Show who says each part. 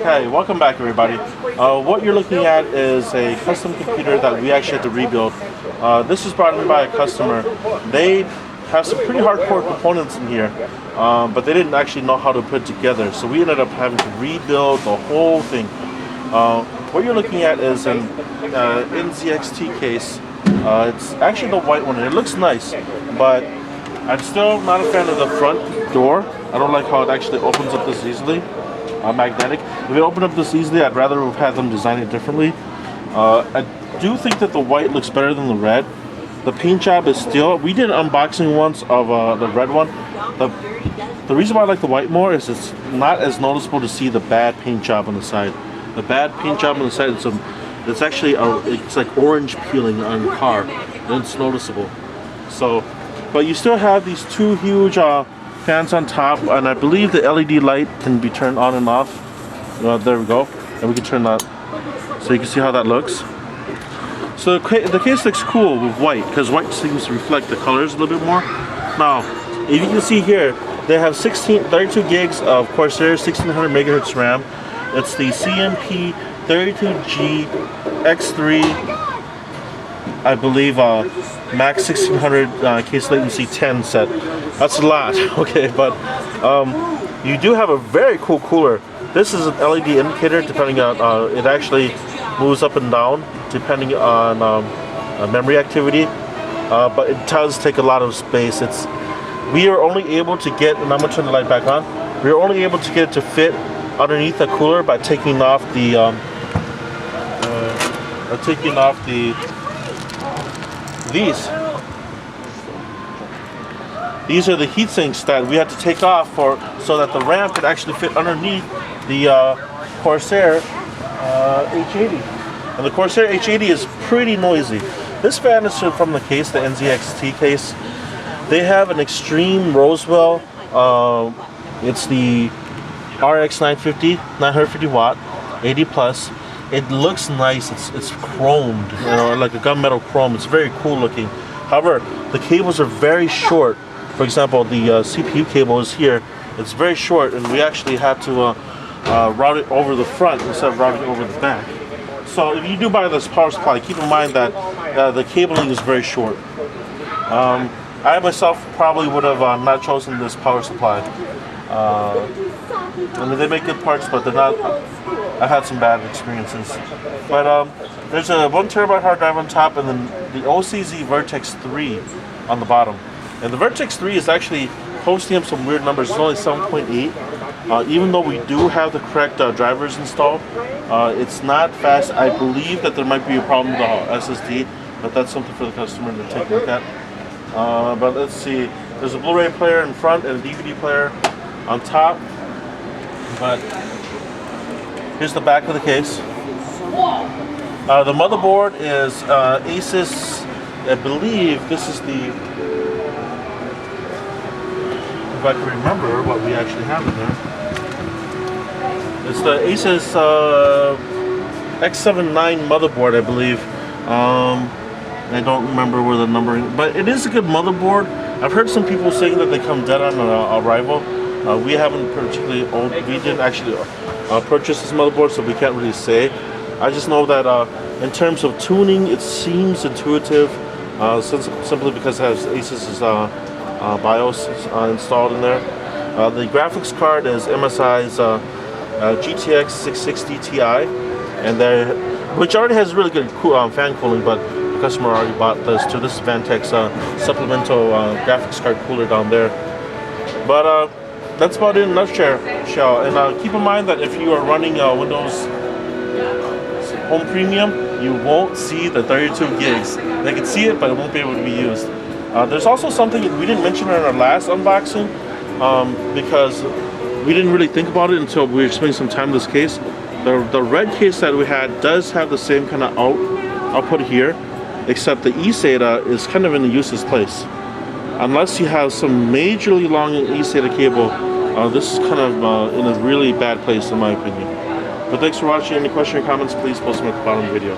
Speaker 1: Okay, welcome back everybody. What you're looking at is a custom computer that we actually had to rebuild. This was brought in by a customer. They have some pretty hardcore components in here, but they didn't actually know how to put it together. So we ended up having to rebuild the whole thing. What you're looking at is an NZXT case. It's actually the white one and it looks nice, but I'm still not a fan of the front door. I don't like how it actually opens up this easily. Magnetic. If it opened up this easily, I'd rather have had them design it differently. I do think that the white looks better than the red. The paint job is still, we did an unboxing once of the red one. The reason why I like the white more is it's not as noticeable to see the bad paint job on the side. The bad paint job on the side, it's actually it's like orange peeling on the car, and it's noticeable. So, but you still have these two huge fans on top, and I believe the LED light can be turned on and off. There we go, and we can turn that so you can see how that looks. So the case looks cool with white because white seems to reflect the colors a little bit more. Now, if you can see here, they have 32 gigs of Corsair 1600 megahertz RAM. It's the CMP 32G X3, I believe, max 1600 case latency 10 set. That's a lot, okay, but you do have a very cool cooler. This is an LED indicator, depending on, it actually moves up and down depending on memory activity, but it does take a lot of space. We are only able to get, and I'm going to turn the light back on, we are only able to get it to fit underneath the cooler by taking off the, These are the heat sinks that we had to take off so that the RAM could actually fit underneath the Corsair H80. And the Corsair H80 is pretty noisy. This fan is from the case, the NZXT case. They have an Extreme Roswell. It's the RX 950, 950 watt, 80 plus. It looks nice. It's chromed, like a gunmetal chrome. It's very cool looking. However, the cables are very short. For example, the CPU cable is here. It's very short, and we actually had to route it over the front instead of routing it over the back. So if you do buy this power supply, keep in mind that the cabling is very short. I myself probably would have not chosen this power supply. I mean, they make good parts, but they're not. I had some bad experiences. But there's a 1 terabyte hard drive on top, and then the OCZ Vertex 3 on the bottom. And the Vertex 3 is actually posting up some weird numbers. It's only 7.8. Even though we do have the correct drivers installed, it's not fast. I believe that there might be a problem with the SSD, but that's something for the customer to take a look at. But let's see. There's a Blu-ray player in front and a DVD player on top. But here's the back of the case. The motherboard is Asus. I believe this is the, if I can remember what we actually have in there. It's the Asus X79 motherboard, I believe. I don't remember where the numbering, but it is a good motherboard. I've heard some people saying that they come dead on arrival. We haven't particularly owned, we didn't actually purchase this motherboard, so we can't really say. I just know that in terms of tuning, it seems intuitive, simply because it has Asus's BIOS installed in there. The graphics card is MSI's GTX 660 Ti, and which already has really good fan cooling, but the customer already bought this too. This is Vantek's supplemental graphics card cooler down there. But that's about it in a nutshell. And keep in mind that if you are running Windows Home Premium, you won't see the 32 gigs. They can see it, but it won't be able to be used. There's also something we didn't mention in our last unboxing, because we didn't really think about it until we were spending some time in this case. The red case that we had does have the same kind of output here, except the eSATA is kind of in a useless place. Unless you have some majorly long eSATA cable, this is kind of in a really bad place in my opinion. But thanks for watching. Any questions or comments, please post them at the bottom of the video.